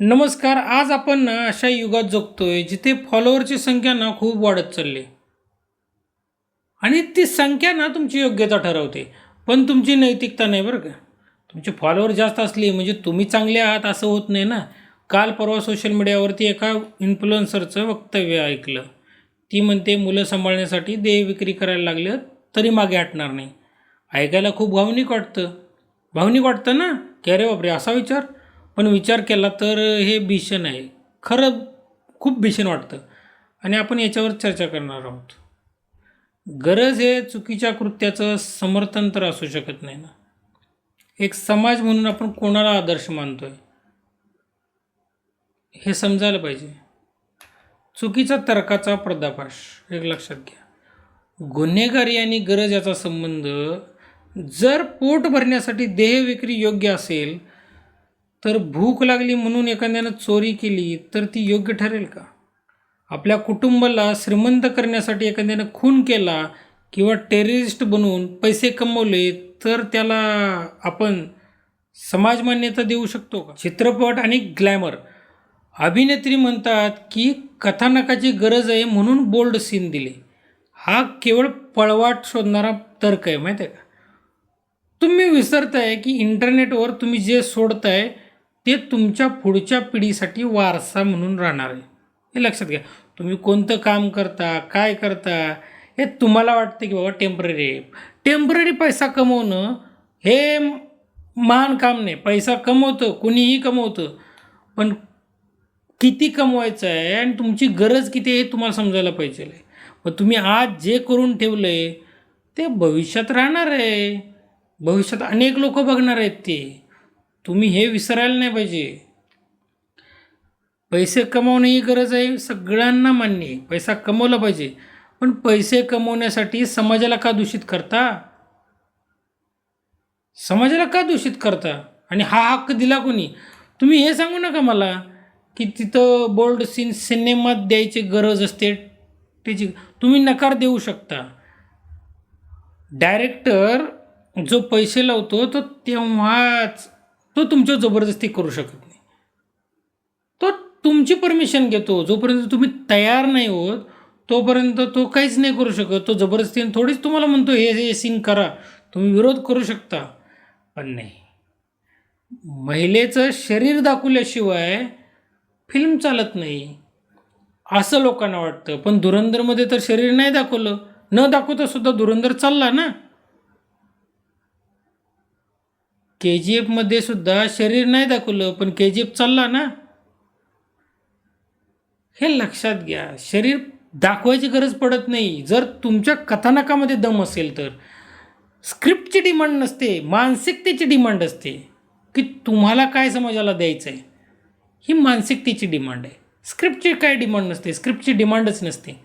नमस्कार. आज आपण अशा युगात जगतोय जिथे फॉलोअरची संख्या खूप वाढत चालली आहे. आणि ती संख्या तुमची योग्यता ठरवते, पण तुमची नैतिकता नाही बरं का. तुमचे फॉलोअर जास्त असले म्हणजे तुम्ही चांगले आहात असं होत नाही ना. काल परवा सोशल मीडियावरती एका इन्फ्लुएन्सरचं वक्तव्य ऐकलं. ती म्हणते मुलं सांभाळण्यासाठी देह विक्री करायला लागलं तरी मागे हटणार नाही. ऐकायला खूप भावनिक वाटतं ना, की अरे बापरे असा विचार. पण विचार केला तर हे भीषण आहे. खरं खूप भीषण वाटतं आणि आपण याच्यावर चर्चा करणार आहोत. गरज हे चुकीच्या कृत्याचं समर्थन तर असू शकत नाही ना. एक समाज म्हणून आपण कोणाला आदर्श मानतोय हे समजायला पाहिजे. चुकीचा तर्काचा पर्दाफाश एक लक्षात घ्या. गुन्हेगारी आणि गरज याचा संबंध, जर पोट भरण्यासाठी देह विक्री योग्य असेल तर भूक लागली म्हणून एखाद्यानं चोरी केली तर ती योग्य ठरेल का? आपल्या कुटुंबाला श्रीमंत करण्यासाठी एखाद्यानं खून केला किंवा टेररिस्ट बनवून पैसे कमवले तर त्याला आपण समाज मान्यता देऊ शकतो का? चित्रपट आणि ग्लॅमर. अभिनेत्री म्हणतात की कथानकाची गरज आहे म्हणून बोल्ड सीन दिले. हा केवळ पळवाट शोधणारा तर्क आहे, माहीत आहे का? तुम्ही विसरताय की इंटरनेटवर तुम्ही जे सोडताय ते तुमच्या पुढच्या पिढीसाठी वारसा म्हणून राहणार आहे. हे लक्षात घ्या. तुम्ही कोणतं काम करता, काय करता, हे तुम्हाला वाटतं की बाबा टेम्पररी पैसा कमवणं हे महान काम नाही. पैसा कमवतं, कुणीही कमवतं, पण किती कमवायचं आहे आणि तुमची गरज किती आहे हे तुम्हाला समजायला पाहिजे. मग तुम्ही आज जे करून ठेवलं आहे ते भविष्यात राहणार आहे. भविष्यात अनेक लोक बघणार आहेत ते. तुम्ही हे विसरायला नाही पाहिजे. पैसे कमावणे ही गरज आहे, सगळ्यांना मान्य आहे. पैसा कमवला पाहिजे, पण पैसे कमवण्यासाठी समाजाला का दूषित करता? आणि हा हक्क दिला कोणी? तुम्ही हे सांगू नका मला की तिथं बोल्ड सीन सिनेमात द्यायची गरज असते, त्याची तुम्ही नकार देऊ शकता. डायरेक्टर जो पैसे लावतो तेव्हाच तो तुमच्यावर जबरदस्ती करू शकत नाही. तो तुमची परमिशन घेतो. जोपर्यंत तुम्ही तयार नाही होत तोपर्यंत तो काहीच नाही करू शकत. तो जबरदस्तीने थोडीच तुम्हाला म्हणतो हे सीन करा. तुम्ही विरोध करू शकता, पण नाही. महिलेचं शरीर दाखवल्याशिवाय फिल्म चालत नाही असं लोकांना वाटतं. पण धुरंधरमध्ये तर शरीर नाही दाखवलं. न दाखवता सुद्धा धुरंधर चालला ना. KGF मध्ये सुद्धा शरीर नाही दाखवलं, पण KGF चालला ना. हे लक्षात घ्या. शरीर दाखवायची गरज पडत नाही जर तुमच्या कथानकामध्ये दम असेल तर. स्क्रिप्टची डिमांड नसते, मानसिकतेची डिमांड असते की तुम्हाला काय समाजाला द्यायचं आहे. ही मानसिकतेची डिमांड आहे. स्क्रिप्टची काय डिमांड नसते. स्क्रिप्टची डिमांडच नसते.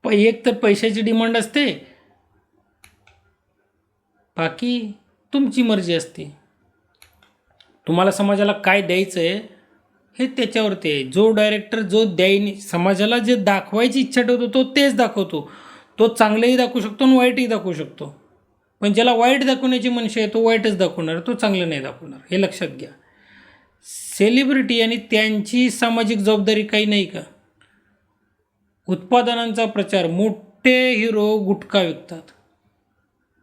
एक तर पैशाची डिमांड असते, बाकी तुमची मर्जी असते. तुम्हाला समाजाला काय द्यायचं आहे हे त्याच्यावरती आहे. जो डायरेक्टर जो समाजाला जे दाखवायची इच्छा ठेवतो तो तेच दाखवतो. तो चांगलंही दाखवू शकतो आणि वाईटही दाखवू शकतो. पण ज्याला वाईट दाखवण्याची मनशा आहे तो वाईटच दाखवणार, तो चांगलं नाही दाखवणार. हे लक्षात घ्या. सेलिब्रिटी आणि त्यांची सामाजिक जबाबदारी काही नाही का? उत्पादनांचा प्रचार. मोठे हिरो गुटखा विकतात,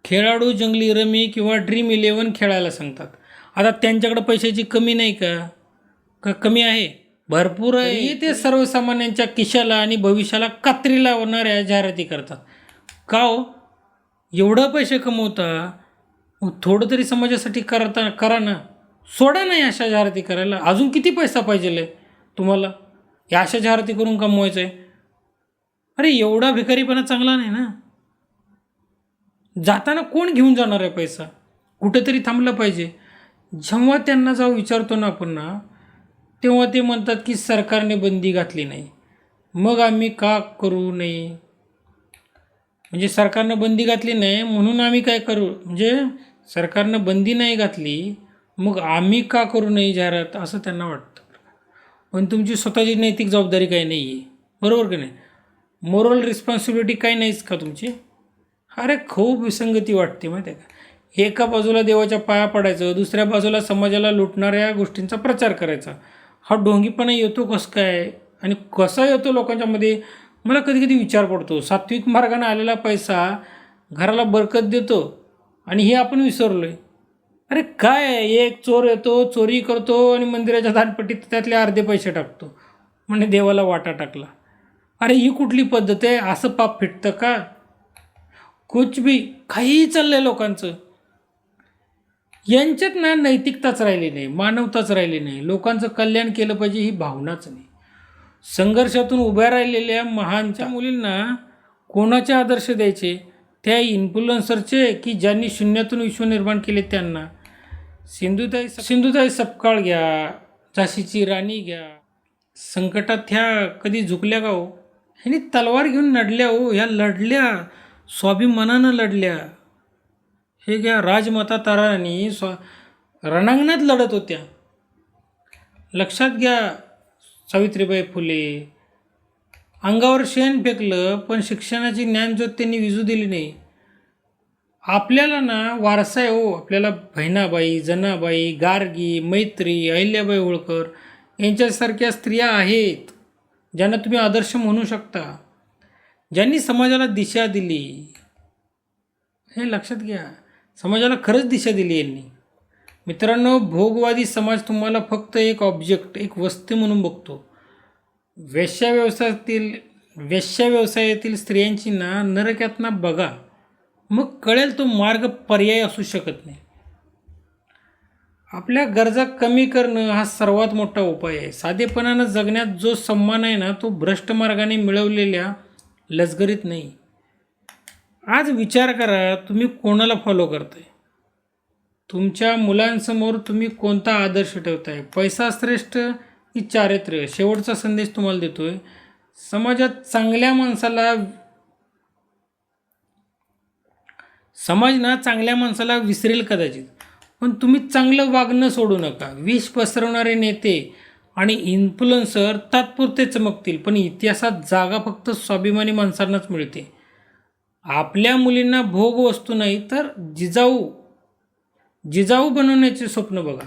खेळाडू जंगली रमी किंवा ड्रीम11 खेळायला सांगतात. आता त्यांच्याकडे पैशाची कमी नाही का? कमी आहे, भरपूर आहे. ते सर्वसामान्यांच्या खिशाला आणि भविष्याला कात्री लावणाऱ्या जाहिराती करतात. का हो? एवढं पैसे कमवता, थोडं तरी समाजासाठी करा ना. सोडा नाही अशा जाहिराती करायला. अजून किती पैसा पाहिजे तुम्हाला या अशा जाहिराती करून कमवायचं आहे? अरे एवढा भिकारीपणा चांगला नाही ना. जाताना कोण घेऊन जाणार आहे पैसा? कुठेतरी थांबलं पाहिजे. जेव्हा त्यांना विचारतो ना आपण तेव्हा ते म्हणतात की सरकारने बंदी घातली नाही, मग आम्ही का करू नये? म्हणजे सरकारनं बंदी घातली नाही म्हणून आम्ही काय करू? म्हणजे सरकारनं बंदी नाही घातली मग आम्ही का करू नये जाहिरात, असं त्यांना वाटतं. पण तुमची स्वतःची नैतिक जबाबदारी काही नाही आहे, बरोबर की नाही? मोरल रिस्पॉन्सिबिलिटी काही नाहीच का तुमची? अरे खूप विसंगती वाटते, माहिती आहे का? एका बाजूला देवाच्या पाया पडायचं, दुसऱ्या बाजूला समाजाला लुटणाऱ्या गोष्टींचा प्रचार करायचा. हा ढोंगीपणा येतो कसं काय आणि कसा येतो लोकांच्यामध्ये, मला कधी कधी विचार पडतो. सात्विक मार्गाने आलेला पैसा घराला बरकत देतो आणि हे आपण विसरलो आहे. अरे काय आहे, एक चोर येतो, चोरी करतो आणि मंदिराच्या दानपेटीत त्यातले अर्धे पैसे टाकतो, म्हणजे देवाला वाटा टाकला. अरे ही कुठली पद्धत आहे? असं पाप फिटतं का? कुछ भी काहीही चाललंय लोकांचं. यांच्यात ना नैतिकताच राहिली नाही, मानवताच राहिली नाही, लोकांचं कल्याण केलं पाहिजे ही भावनाच नाही. संघर्षातून उभ्या राहिलेल्या महानच्या मुलींना कोणाचे आदर्श द्यायचे? त्या इन्फ्लुएन्सरचे की ज्यांनी शून्यातून विश्व निर्माण केले त्यांना? सिंधुताई सपकाळ घ्या, झाशीची राणी घ्या, संकटात ह्या कधी झुकल्या का हो? ह्यांनी तलवार घेऊन लढल्या हो, ह्या लढल्या, स्वाभिमानानं लढल्या. हे घ्या राजमाता ताराराणी रणांगणात लढत होत्या. लक्षात घ्या सावित्रीबाई फुले, अंगावर शेण फेकलं पण शिक्षणाची ज्ञानज्योत त्यांनी विझू दिली नाही. आपल्याला ना वारसा आहे हो, आपल्याला बहिणाबाई, जनाबाई, गार्गी, मैत्री, अहिल्याबाई होळकर यांच्यासारख्या स्त्रिया आहेत ज्यांना तुम्ही आदर्श म्हणू शकता, ज्यांनी समाजाला दिशा दिली. हे लक्षात घ्या, समाजाला खरंच दिशा दिली यांनी. मित्रांनो, भोगवादी समाज तुम्हाला फक्त एक ऑब्जेक्ट, एक वस्तू म्हणून बघतो. वेश्याव्यवसायातील स्त्रियांची ना नरक्यातना बघा, मग कळेल तो मार्ग पर्याय असू शकत नाही. आपल्या गरजा कमी करणं हा सर्वात मोठा उपाय आहे. साधेपणानं जगण्यात जो सन्मान आहे ना, तो भ्रष्ट मार्गाने मिळवलेल्या लष्करीत नाही. आज विचार करा, तुम्ही कोणाला फॉलो करताय? तुमच्या मुलांसमोर तुम्ही कोणता आदर्श ठेवताय? पैसा श्रेष्ठ की चारित्र्य? शेवटचा संदेश तुम्हाला देतोय, समाज चांगल्या माणसाला विसरेल कदाचित, पण तुम्ही चांगलं वागणं सोडू नका. विष पसरवणारे नेते आणि इन्फ्लुएन्सर तात्पुरते चमकतील, पण इतिहासात जागा फक्त स्वाभिमानी माणसांनाच मिळते. आपल्या मुलींना भोग वस्तू नाही तर जिजाऊ बनवण्याचे स्वप्न बघा.